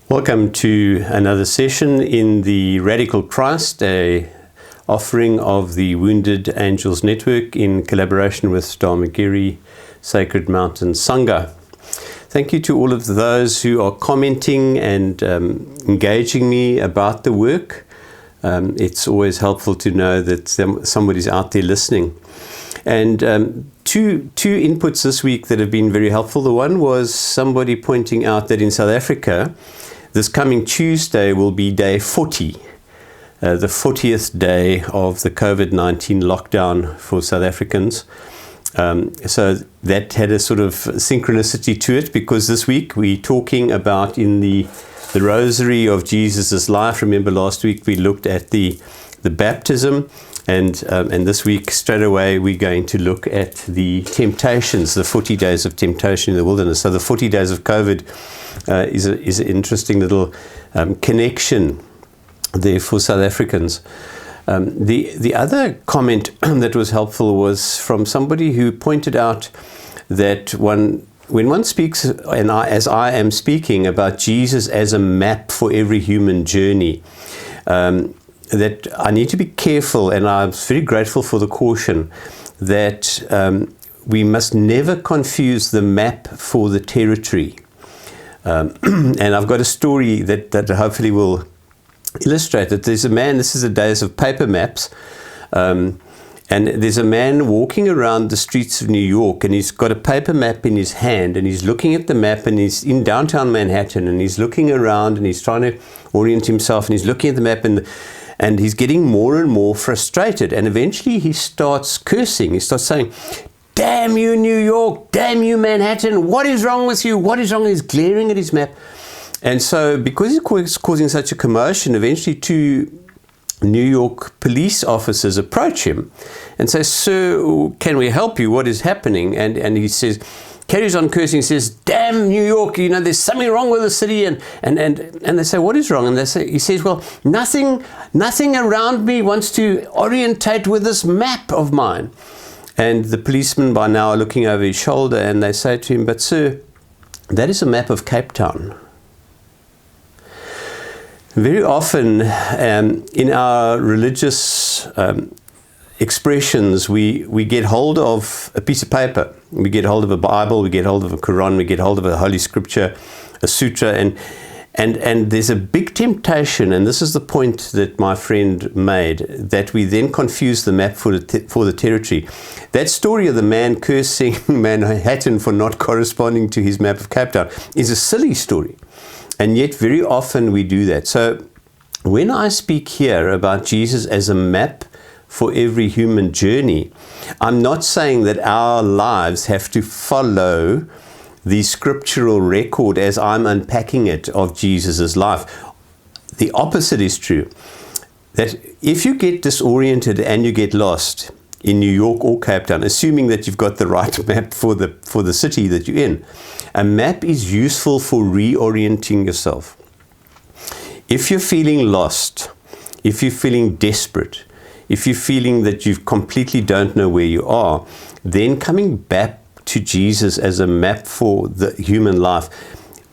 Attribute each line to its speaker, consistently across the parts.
Speaker 1: Welcome to another session in the Radical Christ, a offering of the Wounded Angels Network in collaboration with Dharmagiri Sacred Mountain Sangha. Thank you to all of those who are commenting and engaging me about the work. It's always helpful to know that somebody's out there listening. And two inputs this week that have been very helpful. The one was somebody pointing out that in South Africa, this coming Tuesday will be day 40, the 40th day of the COVID-19 lockdown for South Africans. So that had a sort of synchronicity to it, because this week we're talking about in the rosary of Jesus' life. Remember last week we looked at the baptism, and this week straight away we're going to look at the temptations, the 40 days of temptation in the wilderness. So the 40 days of COVID is an interesting little connection there for South Africans. The other comment that was helpful was from somebody who pointed out that when one speaks, as I am speaking, about Jesus as a map for every human journey, that I need to be careful, and I'm very grateful for the caution, that we must never confuse the map for the territory. And I've got a story that hopefully will illustrate that. There's a man, this is the days of paper maps, and there's a man walking around the streets of New York, and he's got a paper map in his hand, and he's looking at the map, and he's in downtown Manhattan, and he's looking around, and he's trying to orient himself, and he's looking at the map, and he's getting more and more frustrated, and eventually he starts cursing. He starts saying, "Damn you, New York! Damn you, Manhattan! What is wrong with you? What is wrong?" He's glaring at his map. And so, because he's causing such a commotion, eventually two New York police officers approach him and say, "Sir, can we help you? What is happening?" And he says, carries on cursing, says, "Damn New York, there's something wrong with the city." And they say, "What is wrong?" And he says, "Well, nothing around me wants to orientate with this map of mine." And the policemen by now are looking over his shoulder, and they say to him, "But sir, that is a map of Cape Town." Very often in our religious expressions, we get hold of a piece of paper. We get hold of a Bible, we get hold of a Quran, we get hold of a Holy Scripture, a sutra, and there's a big temptation, and this is the point that my friend made, that we then confuse the map for the territory. That story of the man cursing Manhattan for not corresponding to his map of Cape Town is a silly story, and yet very often we do that. So when I speak here about Jesus as a map for every human journey, I'm not saying that our lives have to follow the scriptural record as I'm unpacking it of Jesus' life. The opposite is true. That if you get disoriented and you get lost in New York or Cape Town, assuming that you've got the right map for the city that you're in, a map is useful for reorienting yourself. If you're feeling lost, if you're feeling desperate, if you're feeling that you completely don't know where you are, then coming back to Jesus as a map for the human life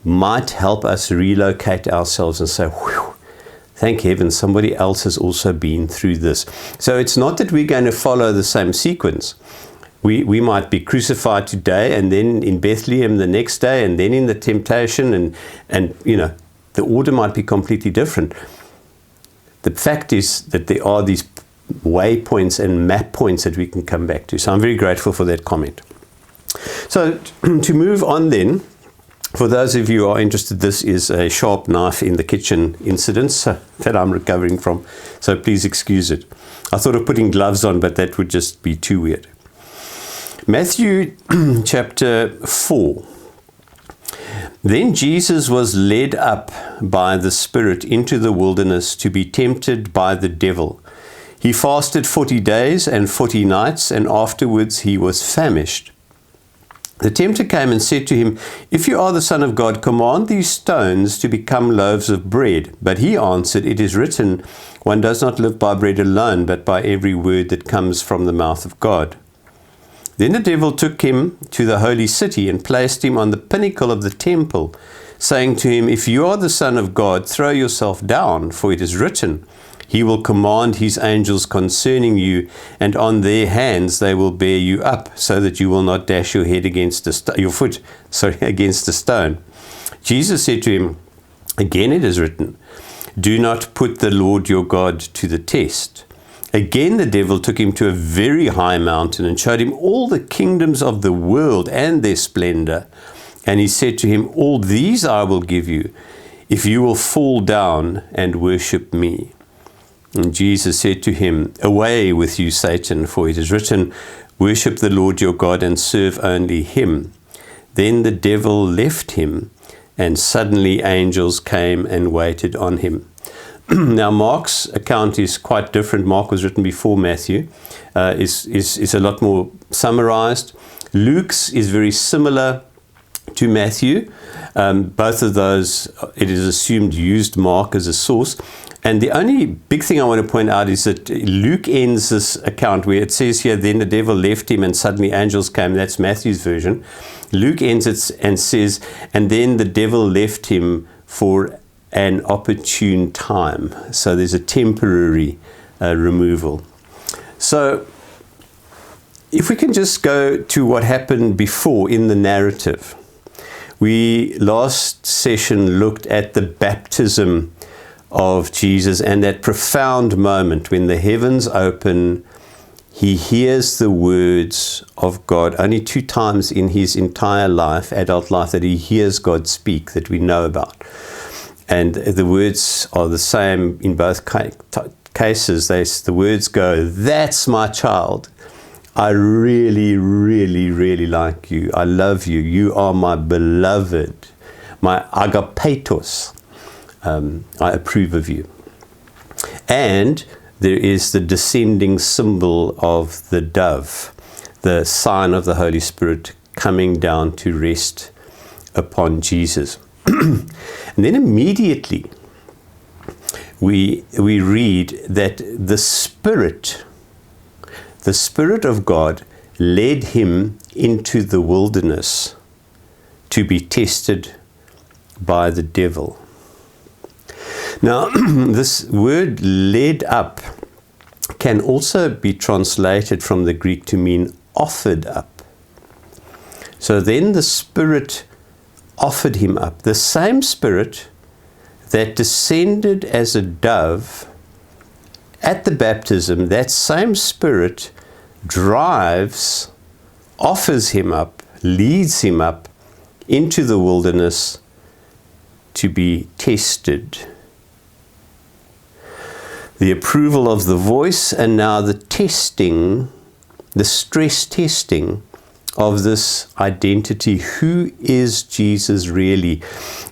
Speaker 1: might help us relocate ourselves and say, "Whew, thank heaven, somebody else has also been through this." So it's not that we're going to follow the same sequence. We might be crucified today, and then in Bethlehem the next day, and then in the temptation, and the order might be completely different. The fact is that there are these waypoints and map points that we can come back to. So I'm very grateful for that comment. So to move on then, for those of you who are interested, this is a sharp knife in the kitchen incident that I'm recovering from, so please excuse it. I thought of putting gloves on, but that would just be too weird. Matthew chapter 4. Then Jesus was led up by the Spirit into the wilderness to be tempted by the devil. He fasted 40 days and 40 nights, and afterwards he was famished. The tempter came and said to him, "If you are the Son of God, command these stones to become loaves of bread." But he answered, "It is written, one does not live by bread alone, but by every word that comes from the mouth of God." Then the devil took him to the holy city and placed him on the pinnacle of the temple saying to him, "If you are the Son of God, throw yourself down, for it is written, He will command His angels concerning you, and on their hands they will bear you up, so that you will not dash your head against your foot against a stone." Jesus said to him, "Again it is written, do not put the Lord your God to the test." Again the devil took him to a very high mountain and showed him all the kingdoms of the world and their splendor. And he said to him, "All these I will give you, if you will fall down and worship me." And Jesus said to him, "Away with you, Satan, for it is written, worship the Lord your God and serve only Him." Then the devil left him, and suddenly angels came and waited on him. Now, Mark's account is quite different. Mark was written before Matthew. Is a lot more summarized. Luke's is very similar to Matthew. Both of those, it is assumed, used Mark as a source. And the only big thing I want to point out is that Luke ends this account where it says here, "Then the devil left him and suddenly angels came." That's Matthew's version. Luke ends it and says, "And then the devil left him for an opportune time." So there's a temporary removal. So if we can just go to what happened before in the narrative. We last session looked at the baptism of Jesus and that profound moment when the heavens open, he hears the words of God. Only 2 times in his entire life, adult life, that he hears God speak that we know about. And the words are the same in both cases. The words go, "That's my child. I really, really, really like you. I love you. You are my beloved, my agapeitos. I approve of you." And there is the descending symbol of the dove, the sign of the Holy Spirit coming down to rest upon Jesus. And then immediately we read that the Spirit of God led him into the wilderness to be tested by the devil. Now, this word "led up" can also be translated from the Greek to mean offered up. So then the Spirit offered him up. The same Spirit that descended as a dove at the baptism, that same Spirit offers him up, leads him up into the wilderness to be tested. The approval of the voice, and now the testing, the stress testing of this identity. Who is Jesus really?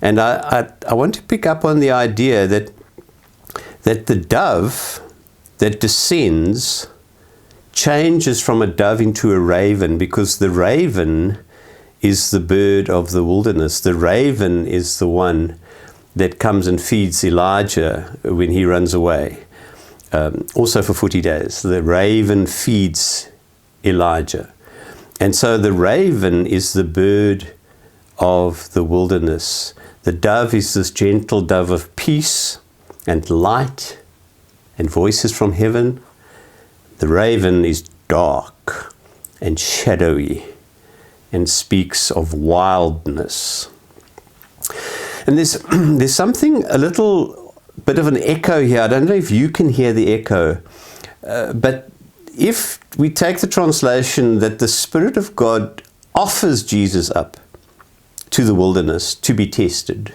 Speaker 1: And I want to pick up on the idea that the dove that descends changes from a dove into a raven, because the raven is the bird of the wilderness. The raven is the one that comes and feeds Elijah when he runs away. Also for 40 days. The raven feeds Elijah. And so the raven is the bird of the wilderness. The dove is this gentle dove of peace and light and voices from heaven. The raven is dark and shadowy and speaks of wildness. And there's something, a little bit of an echo here. I don't know if you can hear the echo, but if we take the translation that the Spirit of God offers Jesus up to the wilderness to be tested,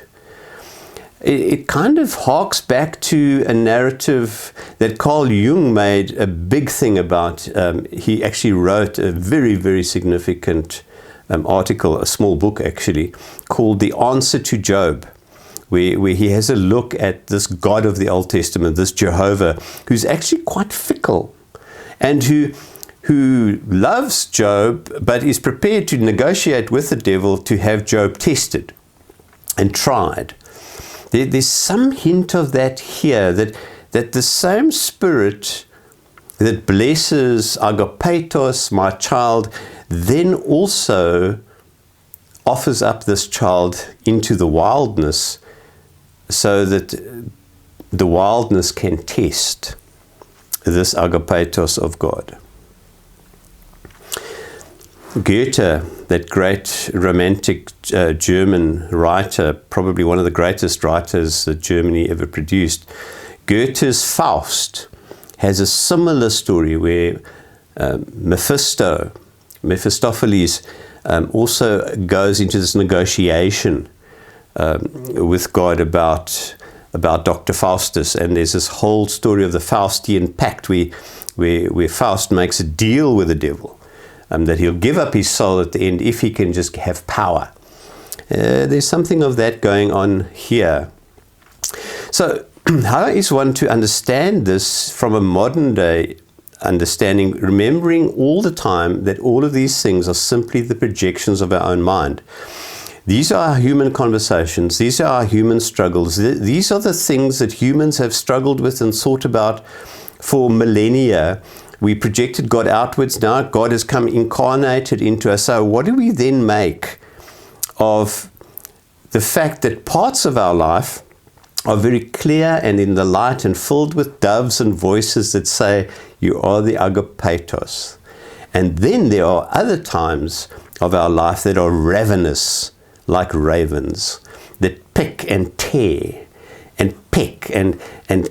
Speaker 1: it kind of harks back to a narrative that Carl Jung made a big thing about. He actually wrote a very, very significant article, a small book actually, called The Answer to Job, where he has a look at this God of the Old Testament, this Jehovah, who's actually quite fickle, and who loves Job, but is prepared to negotiate with the devil to have Job tested and tried. There's some hint of that here, that the same Spirit that blesses agapeitos, my child, then also offers up this child into the wildness so that the wildness can test this agapeitos of God. Goethe, that great romantic German writer, probably one of the greatest writers that Germany ever produced, Goethe's Faust has a similar story where Mephistopheles also goes into this negotiation with God about Dr. Faustus, and there's this whole story of the Faustian Pact where Faust makes a deal with the devil. That he'll give up his soul at the end if he can just have power. There's something of that going on here. So how is one to understand this from a modern day understanding, remembering all the time that all of these things are simply the projections of our own mind? These are our human conversations. These are our human struggles. These are the things that humans have struggled with and thought about for millennia. We projected God outwards. Now God has come incarnated into us. So what do we then make of the fact that parts of our life are very clear and in the light and filled with doves and voices that say, you are the agapeitos. And then there are other times of our life that are ravenous, like ravens, that pick and tear and pick and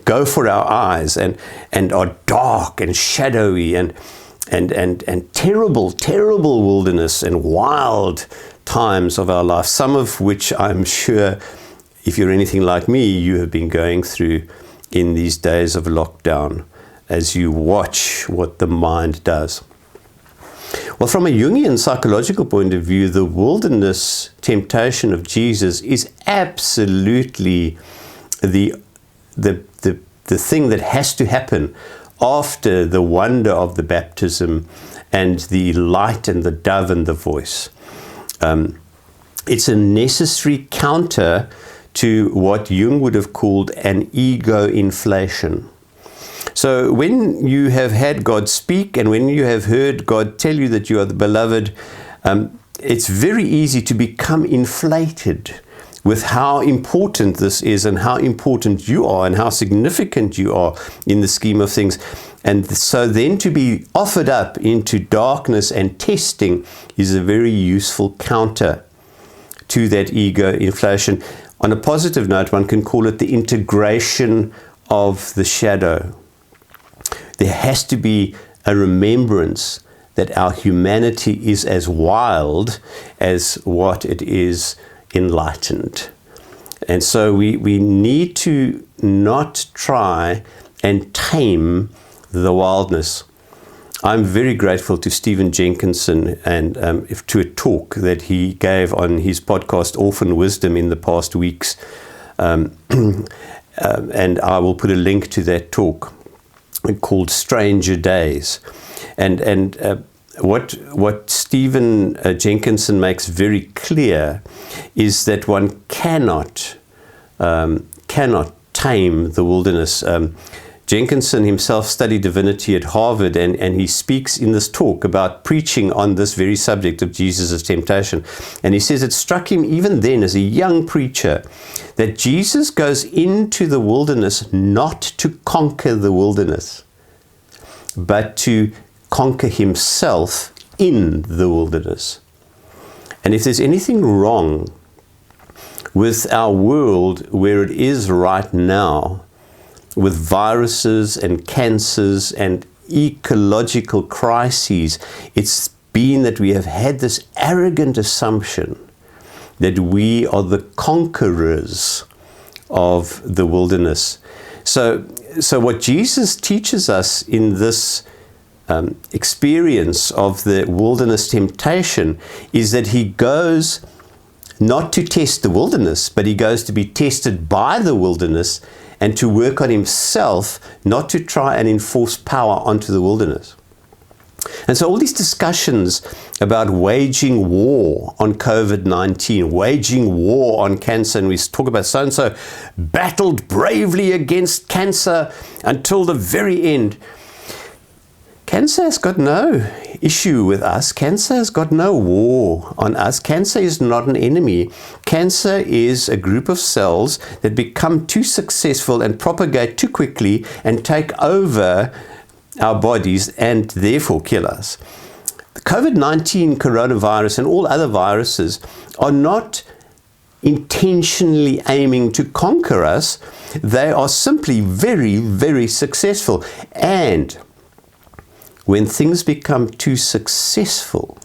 Speaker 1: go for our eyes and are dark and shadowy and terrible wilderness and wild times of our life, some of which I'm sure, if you're anything like me, you have been going through in these days of lockdown as you watch what the mind does. Well, from a Jungian psychological point of view, the wilderness temptation of Jesus is absolutely the thing that has to happen after the wonder of the baptism and the light and the dove and the voice. It's a necessary counter to what Jung would have called an ego inflation. So when you have had God speak and when you have heard God tell you that you are the beloved, it's very easy to become inflated with how important this is and how important you are and how significant you are in the scheme of things. And so then to be offered up into darkness and testing is a very useful counter to that ego inflation. On a positive note, one can call it the integration of the shadow. There has to be a remembrance that our humanity is as wild as what it is enlightened. And so we need to not try and tame the wildness. I'm very grateful to Stephen Jenkinson and to a talk that he gave on his podcast Orphan Wisdom in the past weeks. And I will put a link to that talk called Stranger Days. And what Stephen Jenkinson makes very clear is that one cannot tame the wilderness. Jenkinson himself studied divinity at Harvard, and he speaks in this talk about preaching on this very subject of Jesus' temptation. And he says it struck him even then as a young preacher that Jesus goes into the wilderness not to conquer the wilderness, but to conquer himself in the wilderness. And if there's anything wrong with our world where it is right now, with viruses and cancers and ecological crises, it's been that we have had this arrogant assumption that we are the conquerors of the wilderness. So what Jesus teaches us in this experience of the wilderness temptation is that he goes not to test the wilderness, but he goes to be tested by the wilderness and to work on himself, not to try and enforce power onto the wilderness. And so all these discussions about waging war on COVID-19, waging war on cancer, and we talk about so-and-so battled bravely against cancer until the very end. Cancer has got no issue with us. Cancer has got no war on us. Cancer is not an enemy. Cancer is a group of cells that become too successful and propagate too quickly and take over our bodies and therefore kill us. The COVID-19 coronavirus and all other viruses are not intentionally aiming to conquer us. They are simply very, very successful. And when things become too successful,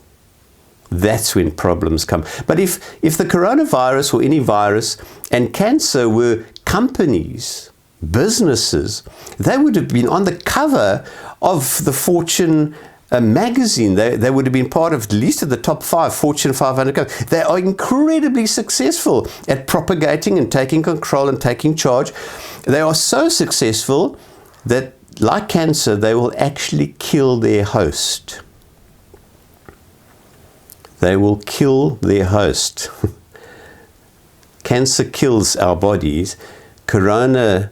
Speaker 1: that's when problems come. But if the coronavirus or any virus and cancer were companies, businesses, they would have been on the cover of the Fortune magazine. They would have been part of at least of the top 5 Fortune 500 companies. They are incredibly successful at propagating and taking control and taking charge. They are so successful that, like cancer, they will actually kill their host. They will kill their host. Cancer kills our bodies. Coronaviruses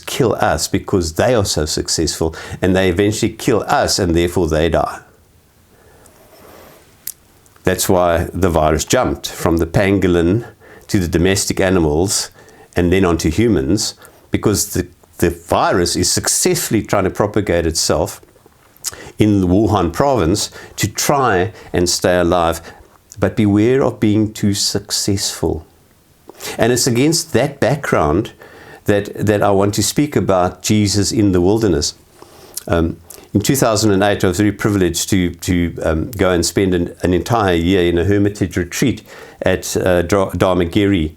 Speaker 1: kill us because they are so successful, and they eventually kill us, and therefore they die. That's why the virus jumped from the pangolin to the domestic animals and then onto humans, because the virus is successfully trying to propagate itself in the Wuhan province to try and stay alive. But beware of being too successful. And it's against that background that I want to speak about Jesus in the wilderness. In 2008, I was very privileged to go and spend an entire year in a hermitage retreat at Dharmagiri.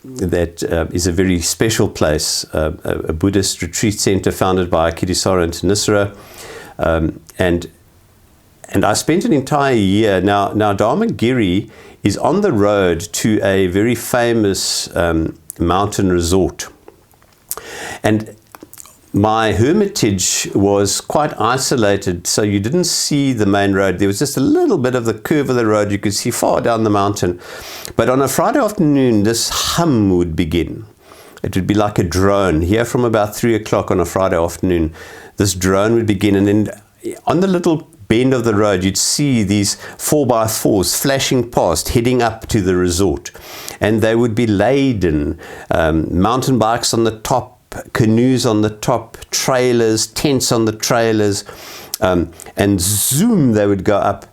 Speaker 1: That is a very special place, a Buddhist retreat center founded by Kittisaro and Tanisara. And I spent an entire year. Now Dharmagiri is on the road to a very famous mountain resort. And my hermitage was quite isolated, so you didn't see the main road. There was just a little bit of the curve of the road you could see far down the mountain. But on a Friday afternoon, this hum would begin. It would be like a drone. Here from about 3 o'clock on a Friday afternoon, this drone would begin. And then on the little bend of the road, you'd see these 4x4s flashing past, heading up to the resort. And they would be laden, mountain bikes on the top, canoes on the top, trailers, tents on the trailers, and zoom, they would go up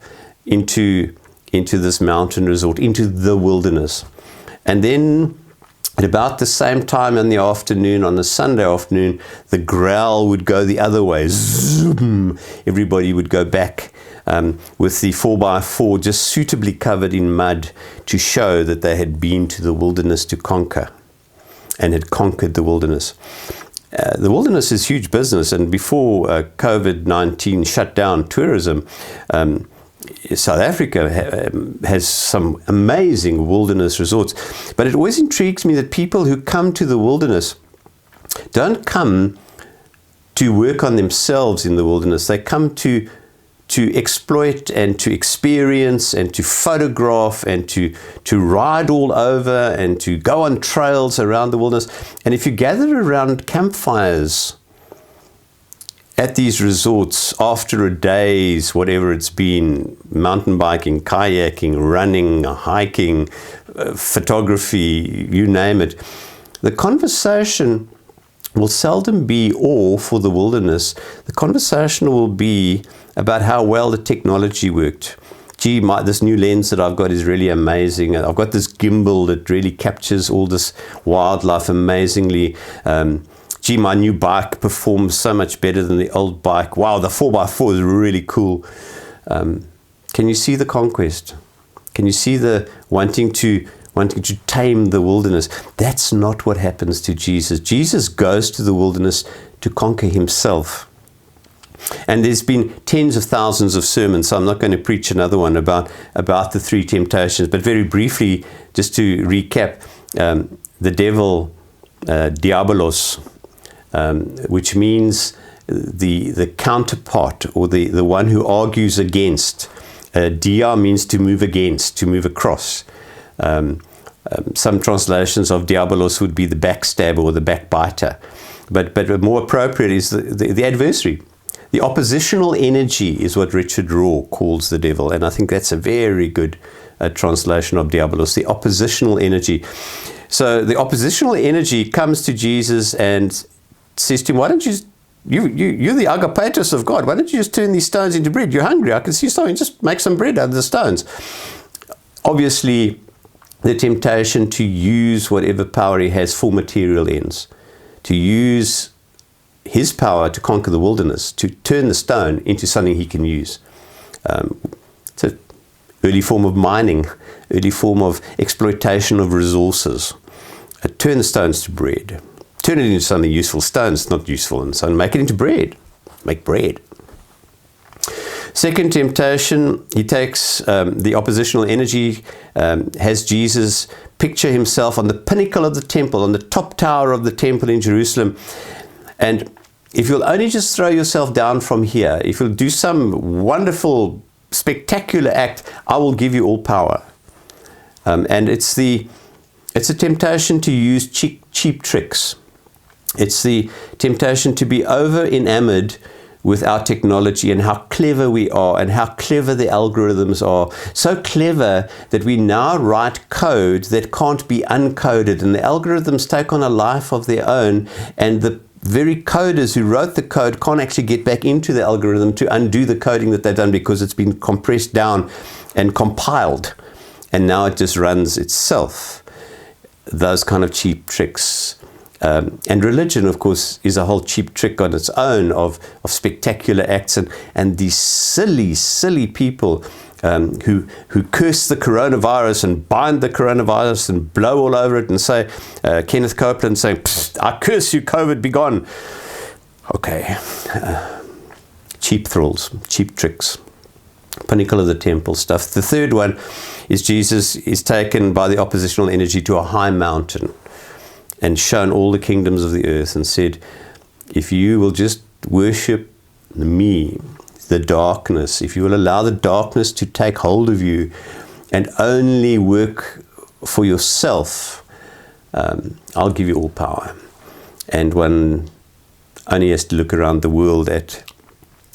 Speaker 1: into this mountain resort, into the wilderness. And then at about the same time in the afternoon, on a Sunday afternoon, the growl would go the other way. Zoom! Everybody would go back with the 4x4 just suitably covered in mud to show that they had been to the wilderness to conquer and had conquered the wilderness. The wilderness is huge business, and before COVID-19 shut down tourism, South Africa has some amazing wilderness resorts. But it always intrigues me that people who come to the wilderness don't come to work on themselves in the wilderness. They come to exploit and to experience and to photograph and to ride all over and to go on trails around the wilderness. And if you gather around campfires at these resorts after a day's, whatever it's been, mountain biking, kayaking, running, hiking, photography, you name it, the conversation will seldom be all for the wilderness. The conversation will be about how well the technology worked. Gee, this new lens that I've got is really amazing. I've got this gimbal that really captures all this wildlife amazingly. Gee, my new bike performs so much better than the old bike. Wow, the 4x4 is really cool. Can you see the conquest? Can you see the wanting to tame the wilderness? That's not what happens to Jesus. Jesus goes to the wilderness to conquer himself. And there's been tens of thousands of sermons, so I'm not going to preach another one about the 3 temptations. But very briefly, just to recap, the devil, diabolos, which means the counterpart, or the one who argues against. Dia means to move against, to move across. Some translations of diabolos would be the backstabber or the backbiter. But more appropriate is the adversary. The oppositional energy is what Richard Rohr calls the devil, and I think that's a very good translation of diabolos, the oppositional energy. So the oppositional energy comes to Jesus and says to him, why don't you're the agapeitos of God, why don't you just turn these stones into bread? You're hungry, I can see something, just make some bread out of the stones. Obviously, the temptation to use whatever power he has for material ends, to use his power to conquer the wilderness, to turn the stone into something he can use. It's an early form of mining, early form of exploitation of resources. Turn the stones to bread. Turn it into something useful. Stone's not useful, and so make it into bread. Make bread. Second temptation, he takes the oppositional energy, has Jesus picture himself on the pinnacle of the temple, on the top tower of the temple in Jerusalem. And if you'll only just throw yourself down from here, if you'll do some wonderful, spectacular act, I will give you all power. And it's a temptation to use cheap tricks. It's the temptation to be over enamored with our technology and how clever we are and how clever the algorithms are. So clever that we now write code that can't be uncoded, and the algorithms take on a life of their own, and the very coders who wrote the code can't actually get back into the algorithm to undo the coding that they've done because it's been compressed down and compiled, and now it just runs itself. Those kind of cheap tricks. And religion, of course, is a whole cheap trick on its own of spectacular acts, and these silly people who curse the coronavirus and bind the coronavirus and blow all over it and say, Kenneth Copeland saying, I curse you, COVID, be gone. Okay. Cheap thrills, cheap tricks. Pinnacle of the temple stuff. The third one is Jesus is taken by the oppositional energy to a high mountain and shown all the kingdoms of the earth and said, if you will just worship me, the darkness, if you will allow the darkness to take hold of you and only work for yourself, I'll give you all power. And one only has to look around the world at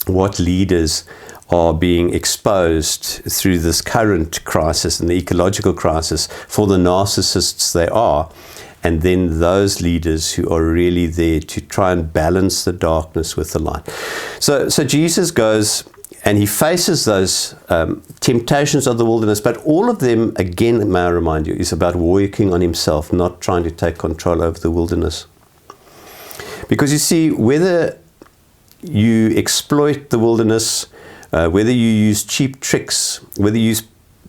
Speaker 1: what leaders are being exposed through this current crisis and the ecological crisis for the narcissists they are. And then those leaders who are really there to try and balance the darkness with the light. So Jesus goes and he faces those temptations of the wilderness, but all of them, again, may I remind you, is about working on himself, not trying to take control over the wilderness. Because you see, whether you exploit the wilderness, whether you use cheap tricks, whether you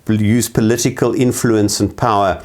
Speaker 1: use political influence and power,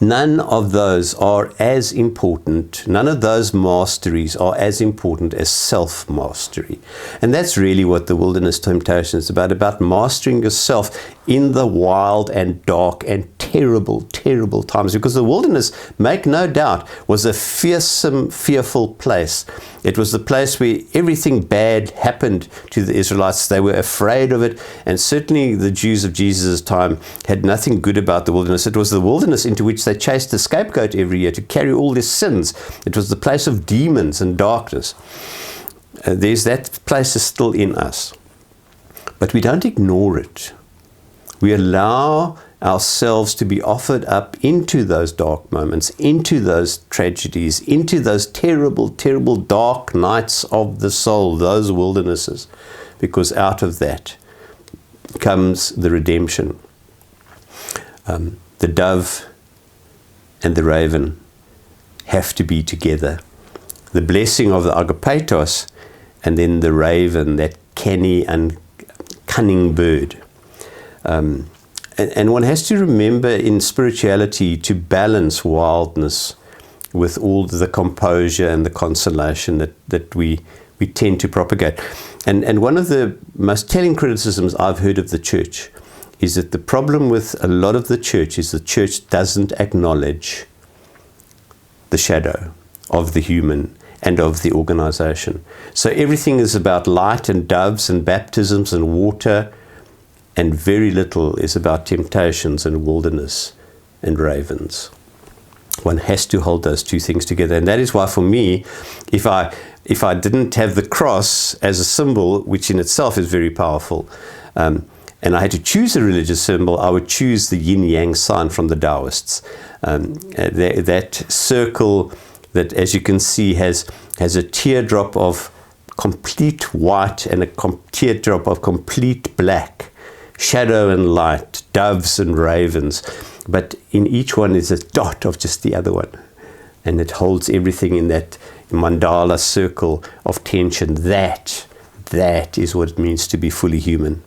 Speaker 1: none of those are as important, none of those masteries are as important as self-mastery. And that's really what the wilderness temptation is about mastering yourself in the wild and dark and terrible, terrible times. Because the wilderness, make no doubt, was a fearsome, fearful place. It was the place where everything bad happened to the Israelites. They were afraid of it, and certainly the Jews of Jesus' time had nothing good about the wilderness. It was the wilderness into which they chased the scapegoat every year to carry all their sins. It was the place of demons and darkness. That place is still in us. But we don't ignore it. We allow ourselves to be offered up into those dark moments, into those tragedies, into those terrible, terrible dark nights of the soul, those wildernesses, because out of that comes the redemption. The dove and the raven have to be together. The blessing of the agapeitos and then the raven, that canny and cunning bird. And one has to remember in spirituality to balance wildness with all the composure and the consolation that we tend to propagate. And one of the most telling criticisms I've heard of the church is that the problem with a lot of the church is the church doesn't acknowledge the shadow of the human and of the organization. So everything is about light and doves and baptisms and water, and very little is about temptations and wilderness and ravens. One has to hold those two things together. And that is why, for me, if I didn't have the cross as a symbol, which in itself is very powerful, and I had to choose a religious symbol, I would choose the yin-yang sign from the Taoists. That circle that, as you can see, has a teardrop of complete white and a teardrop of complete black, shadow and light, doves and ravens. But in each one is a dot of just the other one. And it holds everything in that mandala circle of tension. That is what it means to be fully human.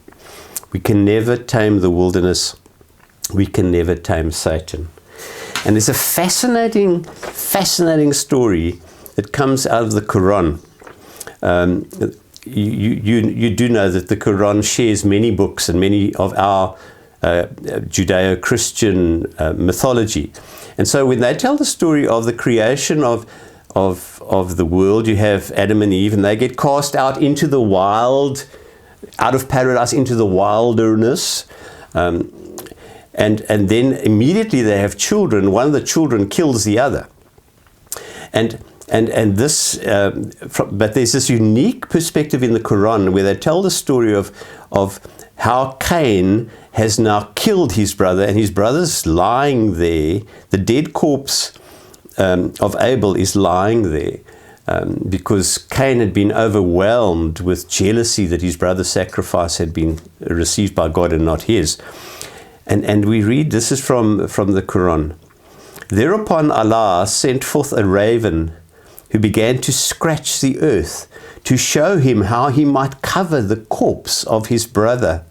Speaker 1: We can never tame the wilderness. We can never tame Satan. And there's a fascinating story that comes out of the Quran. You do know that the Quran shares many books and many of our Judeo-Christian mythology. And so when they tell the story of the creation of the world, you have Adam and Eve, and they get cast out into the wild, out of paradise into the wilderness. And then immediately they have children. One of the children kills the other. And this, but there's this unique perspective in the Quran where they tell the story of how Cain has now killed his brother, and his brother's lying there. The dead corpse of Abel is lying there because Cain had been overwhelmed with jealousy that his brother's sacrifice had been received by God and not his. And we read, this is from the Quran. Thereupon Allah sent forth a raven who began to scratch the earth to show him how he might cover the corpse of his brother.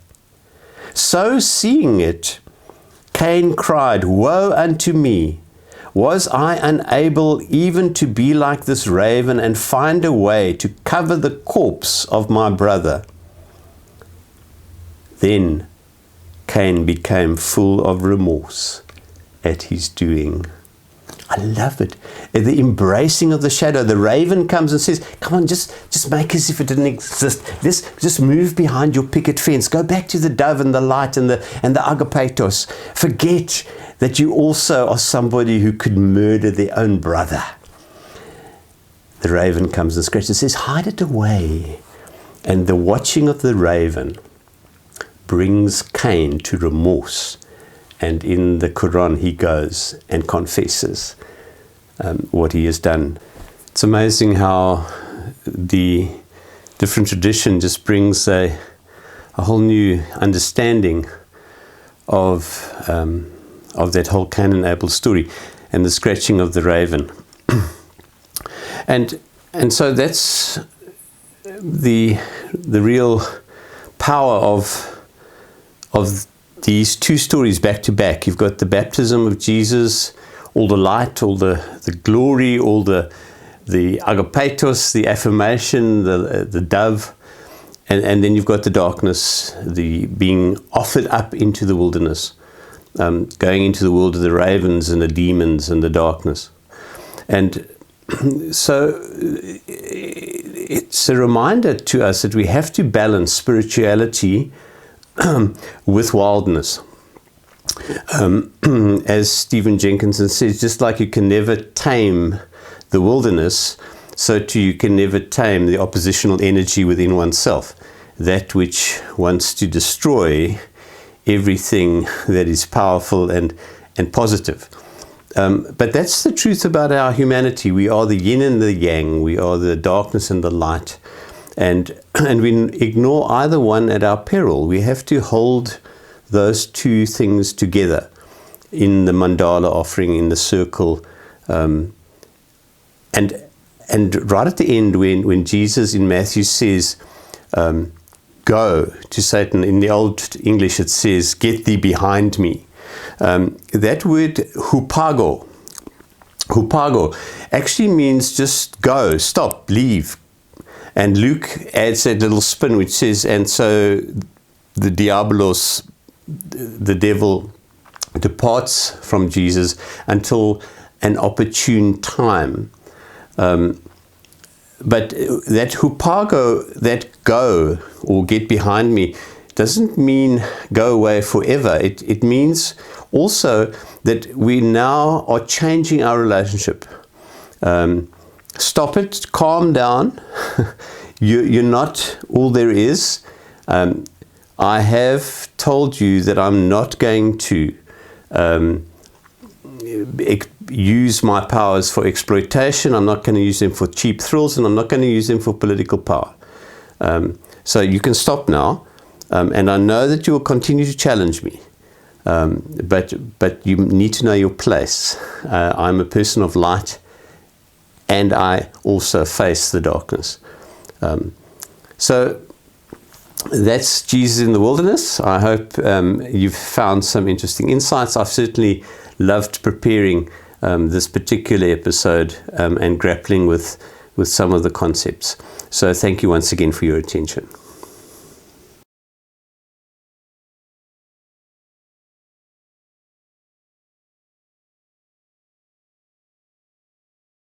Speaker 1: So seeing it, Cain cried, "Woe unto me! Was I unable even to be like this raven and find a way to cover the corpse of my brother?" Then Cain became full of remorse at his doing. I love it. The embracing of the shadow. The raven comes and says, come on, just make as if it didn't exist. Just move behind your picket fence. Go back to the dove and the light and the agapeitos. Forget that you also are somebody who could murder their own brother. The raven comes and scratches and says, hide it away. And the watching of the raven brings Cain to remorse. And in the Quran, he goes and confesses what he has done. It's amazing how the different tradition just brings a whole new understanding of that whole Cain and Abel story and the scratching of the raven. and so that's the real power of these two stories back to back. You've got the baptism of Jesus, all the light, all the glory, all the agapeitos, the affirmation, the dove, and then you've got the darkness, the being offered up into the wilderness, going into the world of the ravens and the demons and the darkness. And so it's a reminder to us that we have to balance spirituality with wildness. As Stephen Jenkinson says, just like you can never tame the wilderness, so too you can never tame the oppositional energy within oneself, that which wants to destroy everything that is powerful and positive. But that's the truth about our humanity. We are the yin and the yang. We are the darkness and the light. And we ignore either one at our peril. We have to hold those two things together in the mandala offering, in the circle. And right at the end, when Jesus in Matthew says, go to Satan, in the Old English it says, get thee behind me. That word hupago actually means just go, stop, leave. And Luke adds that little spin which says, and so the diabolos, the devil, departs from Jesus until an opportune time. But that hupago, that go or get behind me, doesn't mean go away forever. It means also that we now are changing our relationship. Stop it, calm down. You're not all there is. I have told you that I'm not going to use my powers for exploitation. I'm not going to use them for cheap thrills, and I'm not going to use them for political power. So you can stop now, and I know that you will continue to challenge me, but you need to know your place. I'm a person of light, and I also face the darkness. So that's Jesus in the wilderness. I hope you've found some interesting insights. I've certainly loved preparing this particular episode and grappling with some of the concepts. So thank you once again for your attention.